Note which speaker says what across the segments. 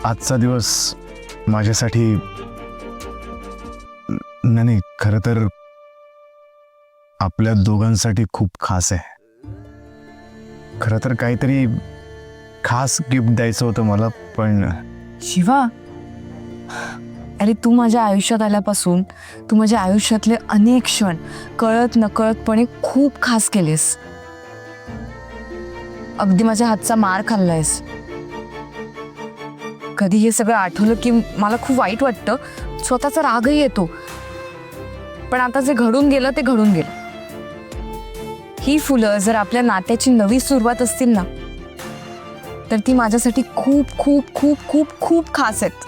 Speaker 1: आजचा दिवस माझ्यासाठी नाही, खरं तर आपल्या दोघांसाठी खूप खास आहे. खरं तर काहीतरी खास गिफ्ट द्यायचं होतं मला, पण
Speaker 2: शिवा, अरे तू माझ्या आयुष्यात आल्यापासून तू माझ्या आयुष्यातले अनेक क्षण कळत नकळतपणे खूप खास केलेस. अगदी माझ्या हातचा मार खाल्लायस. कधी हे सगळं आठवलं की मला खूप वाईट वाटतं, स्वतःचा रागही येतो. पण आता जे घडून गेलं ते घडून गेलं. ही फुलं जर आपल्या नात्याची नवी सुरुवात असतील ना, तर ती माझ्यासाठी खूप खूप खूप खूप खूप खास आहेत.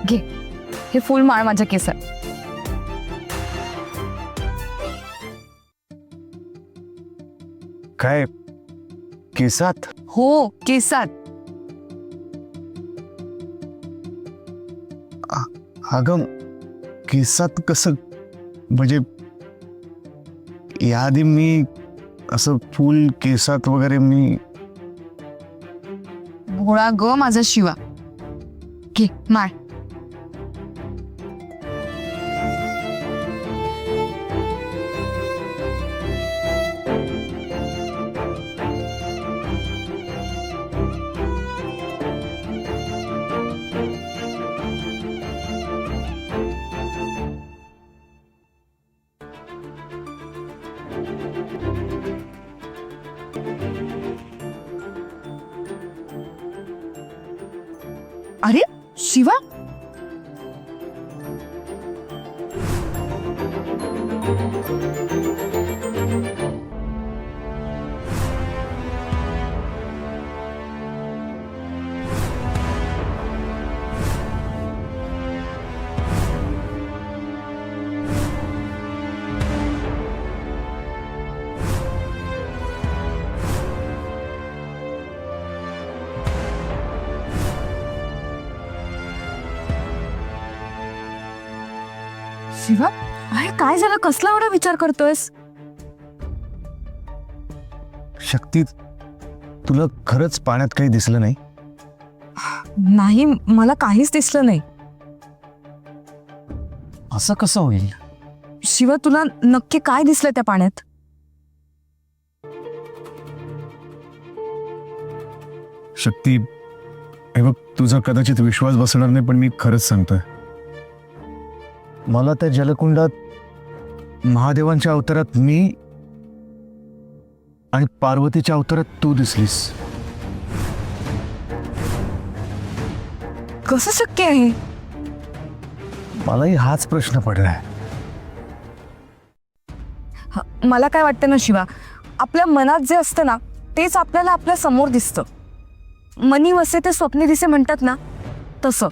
Speaker 2: घे, हे फुल माळ माझ्या केसात.
Speaker 1: काय केसात?
Speaker 2: हो, केसात.
Speaker 1: अगं केसात कसं? म्हणजे याआधी मी असं फुल केसात वगैरे मी
Speaker 2: भोळा ग माझा शिवा. घे माळ. अरे शिवा, शिवा, अरे काय झालं? कसला एवढा विचार करतोयस?
Speaker 1: शक्ती, तुला खरंच पाण्यात काही दिसलं नाही?
Speaker 2: नाही, मला काहीच दिसलं नाही.
Speaker 1: असं कसं होईल?
Speaker 2: शिवा, तुला नक्की काय दिसलं त्या पाण्यात?
Speaker 1: शक्ती, हे बघ, तुझा कदाचित विश्वास बसणार नाही, पण मी खरंच सांगतोय. मला त्या जलकुंडात महादेवांच्या अवतारात मी आणि पार्वतीच्या अवतारात तू दिसलीस.
Speaker 2: कसं शक्य आहे?
Speaker 1: मलाही हाच प्रश्न पडलाय.
Speaker 2: मला काय वाटतं ना शिवा, आपल्या मनात जे असतं ना तेच आपल्याला आपल्या समोर दिसतं. मनी वसे ते स्वप्नी दिसे म्हणतात ना, तसं.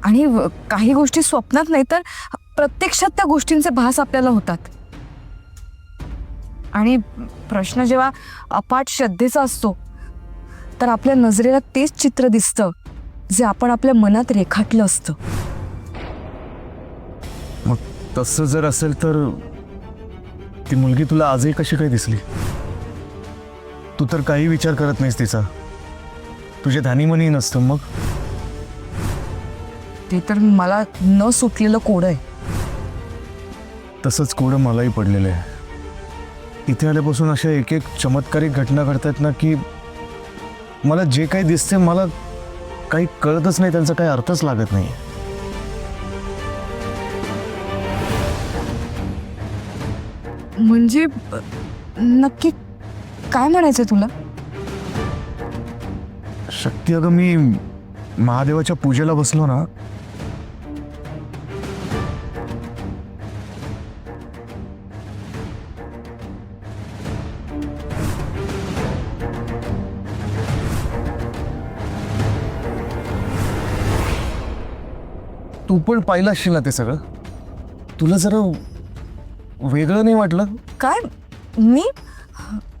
Speaker 2: आणि काही गोष्टी स्वप्नात नाही तर प्रत्यक्षात त्या गोष्टींचे भास आपल्याला होतात. आणि प्रश्न जेव्हा अफाट श्रद्धेचा असतो तर आपल्या नजरेला तेच चित्र दिसतं जे आपण आपल्या मनात रेखाटलं असतं.
Speaker 1: मग तसं जर असेल तर ती मुलगी तुला आजही कशी काय दिसली? तू तर काही विचार करत नाहीस तिचा. तुझे धानीमनी नसतं. मग
Speaker 2: ते तर मला न सुटलेलं कोड आहे.
Speaker 1: तसंच कोडं मलाही पडलेलं आहे. इथे आल्यापासून अशा एक एक चमत्कारिक घटना घडतात ना, की मला जे काही दिसते मला काही कळतच नाही, त्यांचा काही अर्थच लागत नाही.
Speaker 2: म्हणजे नक्की काय म्हणायचं तुला?
Speaker 1: शक्ती, अगं मी महादेवाच्या पूजेला बसलो ना, तू पण पाहिलं असशील ना ते सगळं. तुला जरा वेगळं नाही वाटलं?
Speaker 2: काय? मी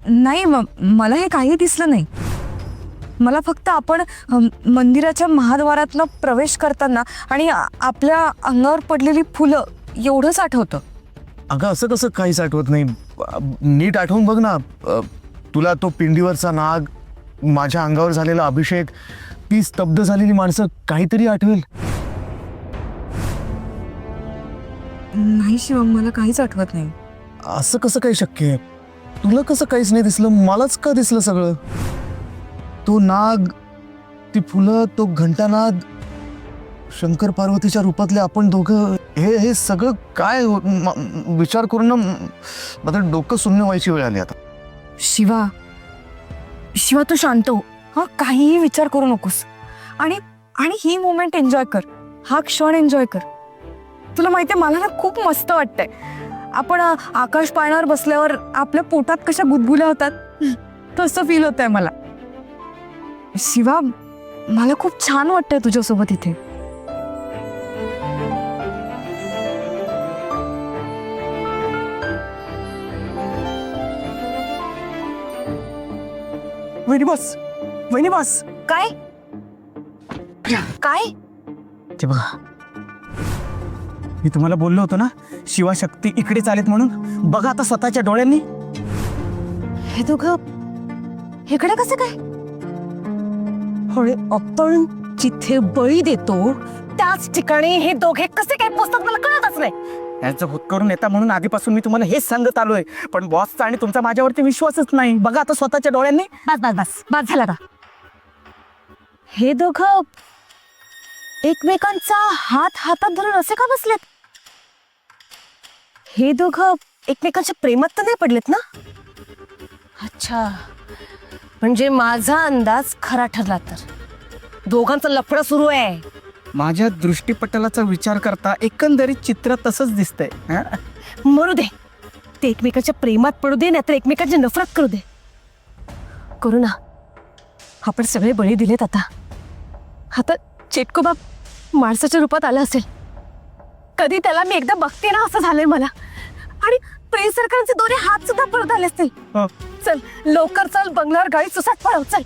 Speaker 2: नाही, मला हे काही दिसलं नाही. मला फक्त आपण मंदिराच्या महाद्वारातनं प्रवेश करताना आणि आपल्या अंगावर पडलेली फुलं एवढंच आठवतं.
Speaker 1: अगं असं कसं काहीच आठवत नाही? नीट आठवून बघ ना. तुला तो पिंडीवरचा नाग, माझ्या अंगावर झालेला अभिषेक, ती स्तब्ध झालेली माणसं, काहीतरी आठवेल.
Speaker 2: नाही शिवम, मला काहीच आठवत नाही.
Speaker 1: असं कसं काही शक्य आहे? तुला कसं काहीच नाही दिसलं, मलाच का दिसलं सगळं? तो नाग, ती फुलं, तो घंटानाद, शंकर पार्वतीच्या रूपातले आपण दोघं, हे सगळं काय विचार करून ना माझं डोकं शून्य व्हायची वेळ आली आता.
Speaker 2: शिवा, शिवा तू शांत हो. हा, काहीही विचार करू नकोस. आणि आणि ही मोमेंट एन्जॉय कर, हा क्षण एन्जॉय कर. तुला माहितीये, मला ना खूप मस्त वाटतंय. आपण आकाश पाळण्यावर बसल्यावर आपल्या पोटात कशा गुदगुल्या होतात, तसं फील होतंय मला. शिवा, मला खूप छान वाटतंय तुझ्यासोबत इथे.
Speaker 3: वहिनी बस, वहिनी बस.
Speaker 2: काय काय
Speaker 3: ते बघा, मी तुम्हाला बोललो होतो ना शिवाशक्ती इकडे चालेत म्हणून. बघा आता स्वतःच्या डोळ्यांनी.
Speaker 2: हे दोघं इकडे कसं काय?
Speaker 4: अरे आपण जिथे बळी देतो त्याच ठिकाणी हे दोघे कसे काय पोचतात मला कळतच नाही.
Speaker 3: यांचं भूत करून येता म्हणून आधीपासून मी तुम्हाला हेच सांगत आलोय, पण बॉसचा आणि तुमचा माझ्यावरती विश्वासच नाही. बघा आता स्वतःच्या डोळ्यांनी.
Speaker 4: बस बस बस बस झाला का? हे दोघं एकमेकांचा हात हातात धरून असे का बसलेत? हे दोघं एकमेकांच्या प्रेमात तर नाही पडलेत ना? अच्छा, म्हणजे माझा अंदाज खरा ठरला तर दोघांचं लफडं सुरू आहे.
Speaker 3: माझ्या दृष्टीपटलाचा विचार करता एकंदरीत चित्र तसंच दिसतंय.
Speaker 4: मरू दे, ते एकमेकांच्या प्रेमात पडू दे, नाहीतर एकमेकांची नफरत करू दे. करू ना, आपण सगळे बळी दिलेत. आता चेटकोबा माणसाच्या रूपात आला असेल. कधी त्याला मी एकदा बघते ना असं झालंय मला. आणि प्रिय सरकारचे दोन्ही हात सुद्धा परत आले असतील. चल लवकर चल, बंगल्यावर गाडी सुसाट पळव. चल.